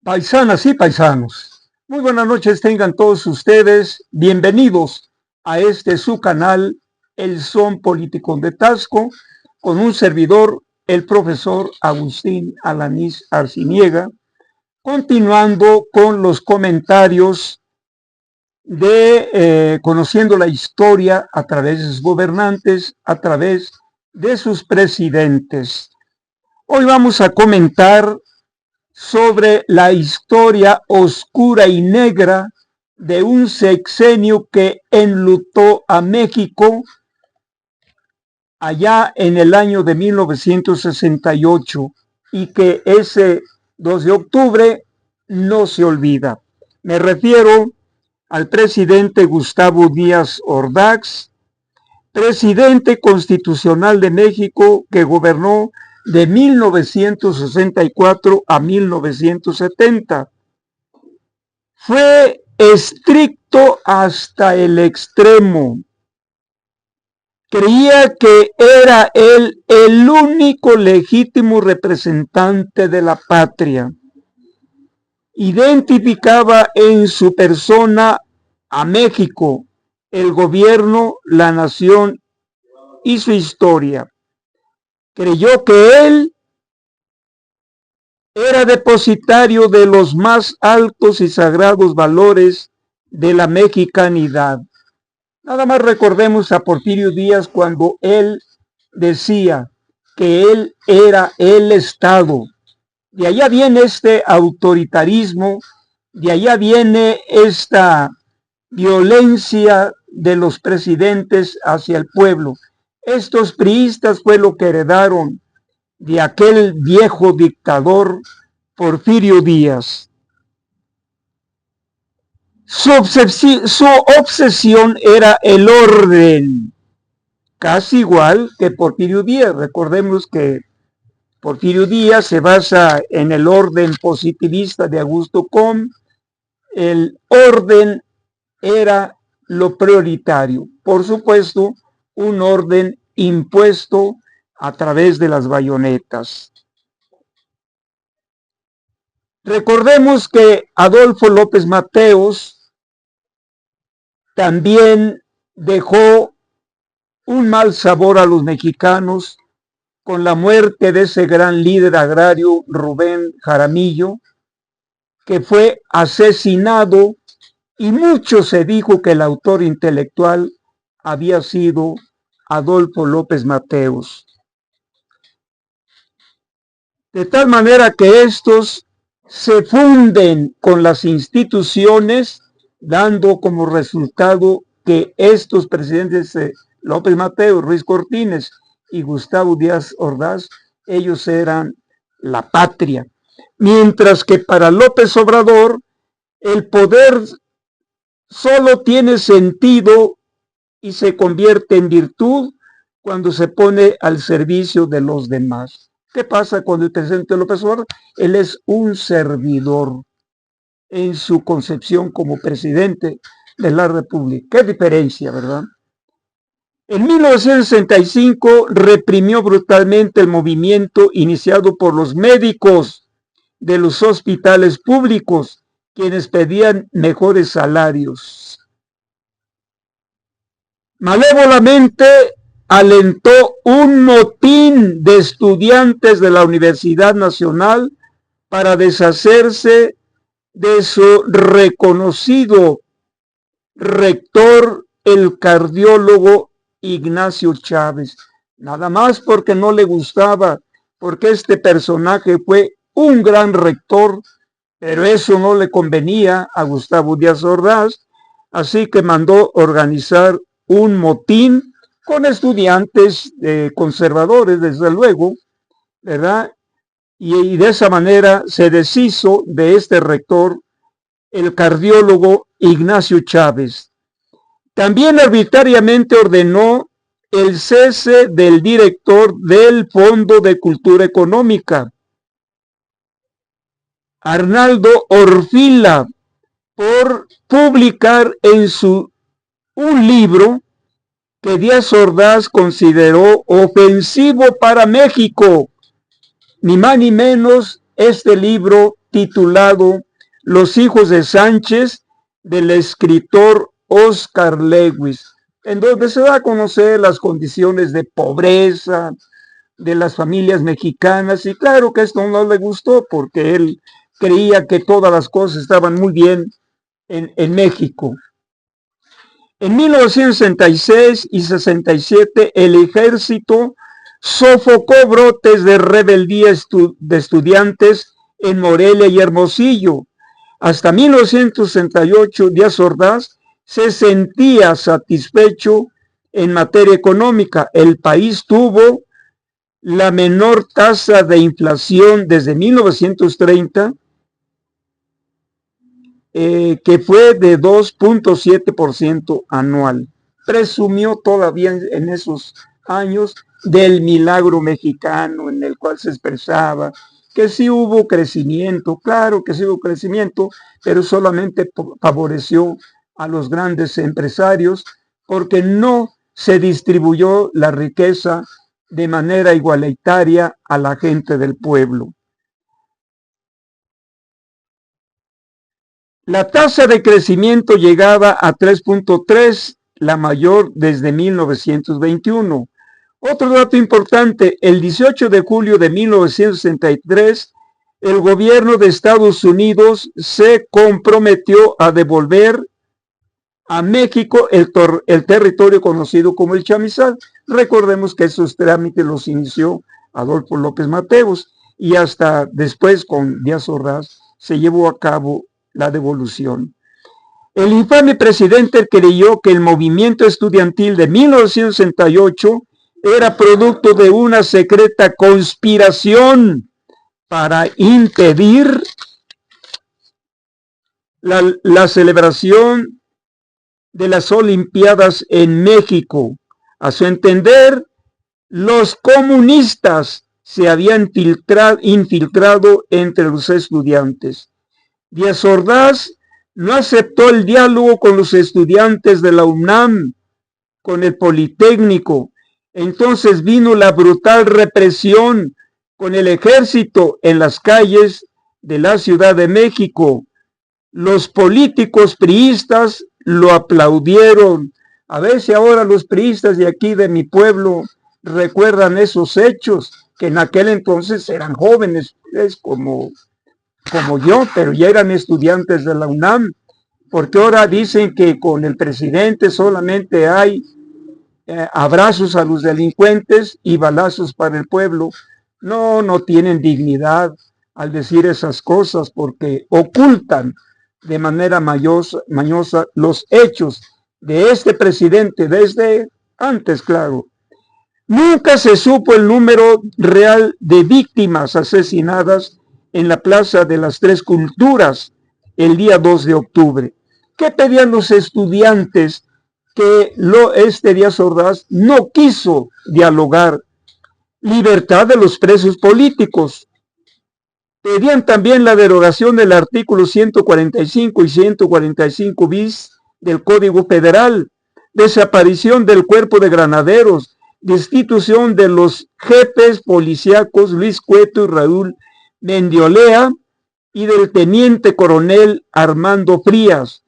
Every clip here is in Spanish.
Paisanas y paisanos, muy buenas noches tengan todos ustedes, bienvenidos a este su canal, El Son Político de Tasco, con un servidor, el profesor Agustín Alanís Arciniega, continuando con los comentarios de conociendo la historia a través de sus gobernantes, a través de sus presidentes. Hoy vamos a comentar sobre la historia oscura y negra de un sexenio que enlutó a México allá en el año de 1968 y que ese 2 de octubre no se olvida. Me refiero al presidente Gustavo Díaz Ordaz, presidente constitucional de México que gobernó de 1964 a 1970. Fue estricto hasta el extremo. Creía que era él el único legítimo representante de la patria. Identificaba en su persona a México, el gobierno, la nación y su historia. Creyó que él era depositario de los más altos y sagrados valores de la mexicanidad. Nada más recordemos a Porfirio Díaz cuando él decía que él era el Estado. De allá viene este autoritarismo, de allá viene esta violencia de los presidentes hacia el pueblo. Estos priistas fue lo que heredaron de aquel viejo dictador Porfirio Díaz. Su obsesión era el orden, casi igual que Porfirio Díaz. Recordemos que Porfirio Díaz se basa en el orden positivista de Augusto Comte. El orden era lo prioritario. Por supuesto, un orden impuesto a través de las bayonetas. Recordemos que Adolfo López Mateos también dejó un mal sabor a los mexicanos con la muerte de ese gran líder agrario Rubén Jaramillo, que fue asesinado y mucho se dijo que el autor intelectual había sido Adolfo López Mateos. De tal manera que estos se funden con las instituciones, dando como resultado que estos presidentes López Mateos, Ruiz Cortines y Gustavo Díaz Ordaz, ellos eran la patria. Mientras que para López Obrador, el poder solo tiene sentido y se convierte en virtud cuando se pone al servicio de los demás. ¿Qué pasa cuando el presidente López Obrador? Él es un servidor en su concepción como presidente de la República. ¿Qué diferencia, verdad? En 1965 reprimió brutalmente el movimiento iniciado por los médicos de los hospitales públicos, quienes pedían mejores salarios. Malévolamente alentó un motín de estudiantes de la Universidad Nacional para deshacerse de su reconocido rector, el cardiólogo Ignacio Chávez. Nada más porque no le gustaba, porque este personaje fue un gran rector, pero eso no le convenía a Gustavo Díaz Ordaz, así que mandó organizar un motín con estudiantes conservadores, desde luego, ¿verdad? Y de esa manera se deshizo de este rector, el cardiólogo Ignacio Chávez. También arbitrariamente ordenó el cese del director del Fondo de Cultura Económica, Arnaldo Orfila, por publicar en un libro que Díaz Ordaz consideró ofensivo para México. Ni más ni menos, este libro titulado Los hijos de Sánchez, del escritor Oscar Lewis, en donde se da a conocer las condiciones de pobreza de las familias mexicanas, y claro que esto no le gustó porque él creía que todas las cosas estaban muy bien en México. En 1966 y 67 el ejército sofocó brotes de rebeldía de estudiantes en Morelia y Hermosillo. Hasta 1968 Díaz Ordaz se sentía satisfecho en materia económica. El país tuvo la menor tasa de inflación desde 1930, que fue de 2.7% anual. Presumió todavía en esos años del milagro mexicano, en el cual se expresaba que sí hubo crecimiento, claro que sí hubo crecimiento, pero solamente favoreció a los grandes empresarios porque no se distribuyó la riqueza de manera igualitaria a la gente del pueblo. La tasa de crecimiento llegaba a 3.3, la mayor desde 1921. Otro dato importante, el 18 de julio de 1963, el gobierno de Estados Unidos se comprometió a devolver a México el territorio conocido como el Chamizal. Recordemos que esos trámites los inició Adolfo López Mateos y hasta después con Díaz Ordaz se llevó a cabo la devolución. El infame presidente creyó que el movimiento estudiantil de 1968 era producto de una secreta conspiración para impedir la celebración de las Olimpiadas en México. A su entender, los comunistas se habían infiltrado entre los estudiantes. Díaz Ordaz no aceptó el diálogo con los estudiantes de la UNAM, con el Politécnico. Entonces vino la brutal represión con el ejército en las calles de la Ciudad de México. Los políticos priistas lo aplaudieron. A ver si ahora los priistas de aquí de mi pueblo recuerdan esos hechos, que en aquel entonces eran jóvenes, pues, como yo, pero ya eran estudiantes de la UNAM, porque ahora dicen que con el presidente solamente hay abrazos a los delincuentes y balazos para el pueblo. No tienen dignidad al decir esas cosas, porque ocultan de manera mañosa los hechos de este presidente desde antes, claro. Nunca se supo el número real de víctimas asesinadas en la Plaza de las Tres Culturas el día 2 de octubre. ¿Qué pedían los estudiantes? Que Díaz Ordaz no quiso dialogar. Libertad de los presos políticos. Pedían también la derogación del artículo 145 y 145 bis del Código Federal, desaparición del cuerpo de granaderos, destitución de los jefes policíacos Luis Cueto y Raúl Mendiolea y del teniente coronel Armando Frías,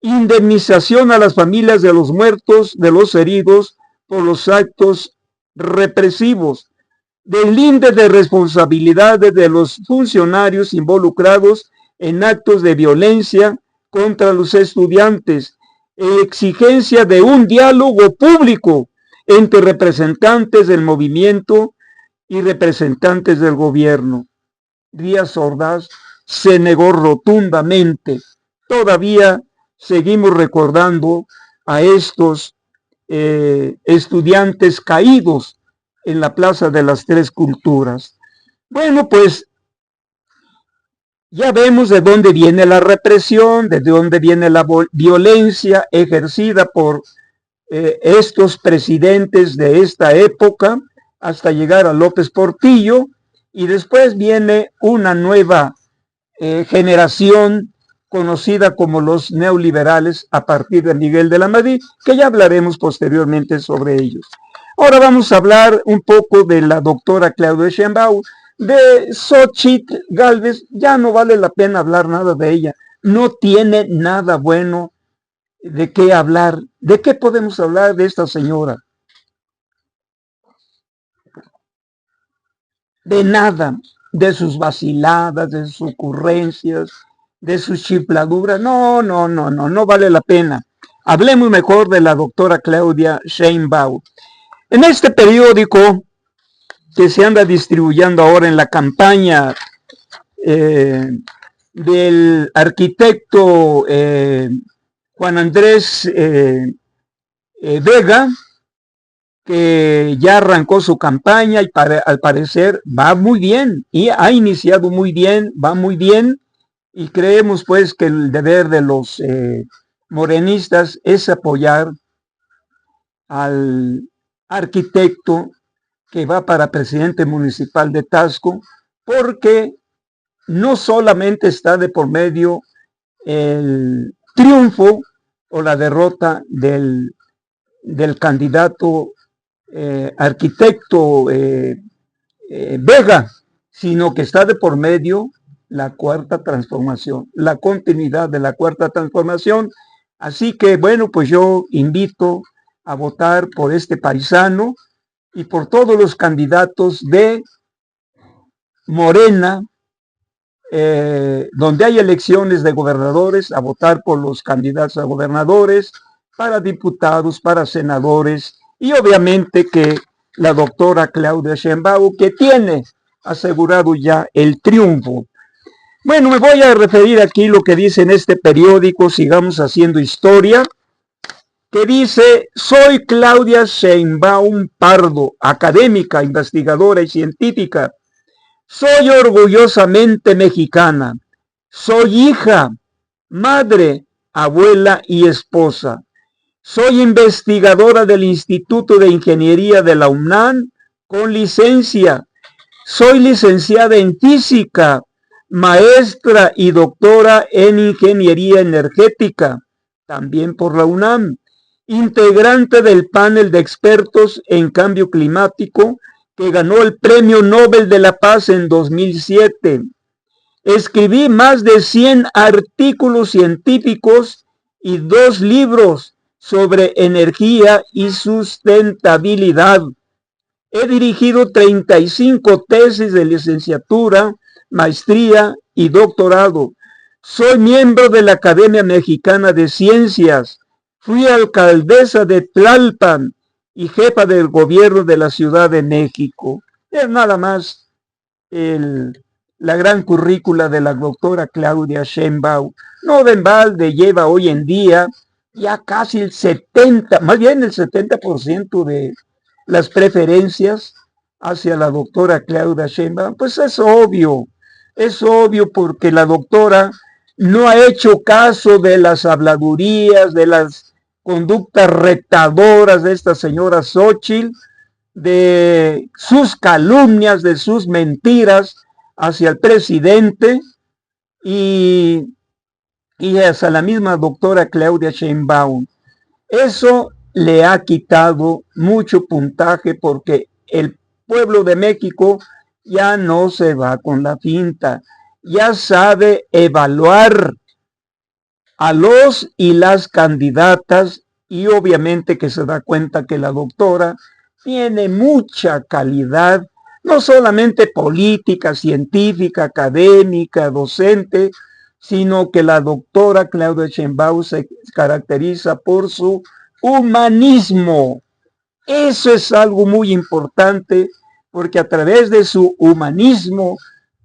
indemnización a las familias de los muertos, de los heridos por los actos represivos, deslinde de responsabilidades de los funcionarios involucrados en actos de violencia contra los estudiantes, exigencia de un diálogo público entre representantes del movimiento y representantes del gobierno. Díaz Ordaz se negó rotundamente. Todavía seguimos recordando a estos estudiantes caídos en la Plaza de las Tres Culturas. Bueno, pues ya vemos de dónde viene la represión, de dónde viene la violencia ejercida por estos presidentes de esta época hasta llegar a López Portillo, y después viene una nueva generación conocida como los neoliberales a partir de Miguel de la Madrid, que ya hablaremos posteriormente sobre ellos. Ahora vamos a hablar un poco de la doctora Claudia Sheinbaum. De Xochitl Gálvez ya no vale la pena hablar nada de ella. No tiene nada bueno de qué hablar. ¿De qué podemos hablar de esta señora? De nada, de sus vaciladas, de sus ocurrencias, de sus chifladuras. No, no, no, no, no vale la pena. Hablemos mejor de la doctora Claudia Sheinbaum. En este periódico que se anda distribuyendo ahora en la campaña del arquitecto Juan Andrés Vega, que ya arrancó su campaña y al parecer va muy bien y ha iniciado muy bien, va muy bien, y creemos pues que el deber de los morenistas es apoyar al arquitecto que va para presidente municipal de Taxco, porque no solamente está de por medio el triunfo o la derrota del candidato arquitecto Vega, sino que está de por medio la cuarta transformación, la continuidad de la cuarta transformación. Así que bueno, pues yo invito a votar por este paisano y por todos los candidatos de Morena, donde hay elecciones de gobernadores, a votar por los candidatos a gobernadores, para diputados, para senadores, y obviamente que la doctora Claudia Sheinbaum, que tiene asegurado ya el triunfo. Bueno, me voy a referir aquí lo que dice en este periódico, Sigamos Haciendo Historia, que dice: soy Claudia Sheinbaum Pardo, académica, investigadora y científica. Soy orgullosamente mexicana. Soy hija, madre, abuela y esposa. Soy investigadora del Instituto de Ingeniería de la UNAM con licencia. Soy licenciada en física, maestra y doctora en ingeniería energética, también por la UNAM. Integrante del panel de expertos en cambio climático que ganó el Premio Nobel de la Paz en 2007. Escribí más de 100 artículos científicos y 2 libros sobre energía y sustentabilidad. He dirigido 35 tesis de licenciatura, maestría y doctorado. Soy miembro de la Academia Mexicana de Ciencias. Fui alcaldesa de Tlalpan y jefa del gobierno de la Ciudad de México. Es nada más la gran currícula de la doctora Claudia Sheinbaum. No de embalde lleva hoy en día ya casi el 70, más bien el 70% de las preferencias hacia la doctora Claudia Sheinbaum. Pues es obvio porque la doctora no ha hecho caso de las habladurías, de las conductas retadoras de esta señora Xochitl, de sus calumnias, de sus mentiras hacia el presidente y hacia la misma doctora Claudia Sheinbaum. Eso le ha quitado mucho puntaje porque el pueblo de México ya no se va con la finta, ya sabe evaluar a los y las candidatas, y obviamente que se da cuenta que la doctora tiene mucha calidad, no solamente política, científica, académica, docente, sino que la doctora Claudia Sheinbaum se caracteriza por su humanismo. Eso es algo muy importante porque a través de su humanismo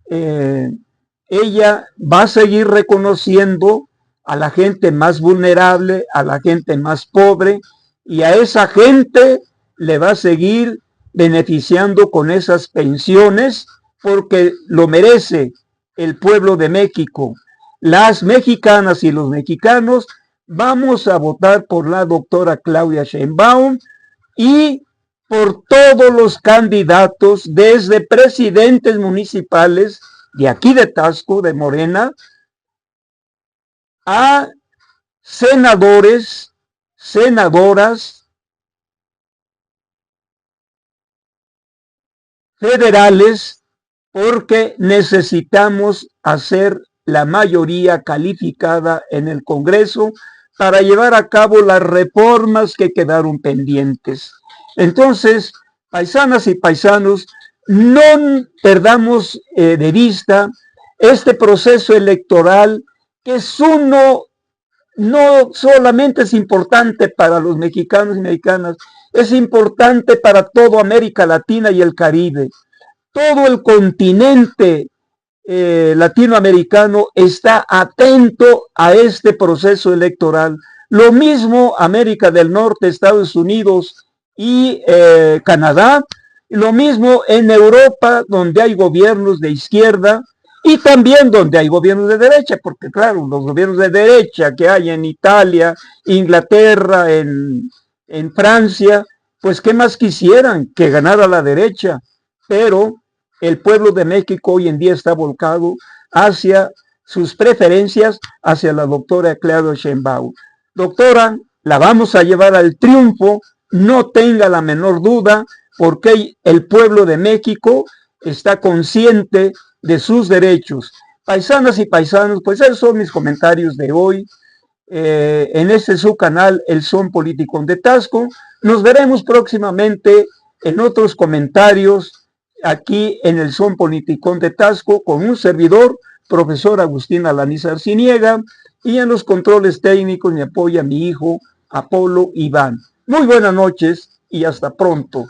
ella va a seguir reconociendo a la gente más vulnerable, a la gente más pobre, y a esa gente le va a seguir beneficiando con esas pensiones porque lo merece el pueblo de México. Las mexicanas y los mexicanos vamos a votar por la doctora Claudia Sheinbaum y por todos los candidatos, desde presidentes municipales de aquí de Taxco, de Morena, a senadores, senadoras federales porque necesitamos hacer la mayoría calificada en el Congreso para llevar a cabo las reformas que quedaron pendientes. Entonces, paisanas y paisanos, no perdamos de vista este proceso electoral, que es uno, no solamente es importante para los mexicanos y mexicanas, es importante para toda América Latina y el Caribe. Todo el continente latinoamericano está atento a este proceso electoral. Lo mismo América del Norte, Estados Unidos y Canadá. Lo mismo en Europa, donde hay gobiernos de izquierda y también donde hay gobiernos de derecha, porque claro, los gobiernos de derecha que hay en Italia, Inglaterra, en Francia, pues qué más quisieran que ganara la derecha, pero el pueblo de México hoy en día está volcado hacia sus preferencias, hacia la doctora Claudia Sheinbaum. Doctora, la vamos a llevar al triunfo, no tenga la menor duda, porque el pueblo de México está consciente de sus derechos. Paisanas y paisanos, pues esos son mis comentarios de hoy. En este su canal, El Son Político de Tasco. Nos veremos próximamente en otros comentarios aquí en El Son Político de Tasco con un servidor, profesor Agustín Alanis Arciniega, y en los controles técnicos me apoya mi hijo Apolo Iván. Muy buenas noches y hasta pronto.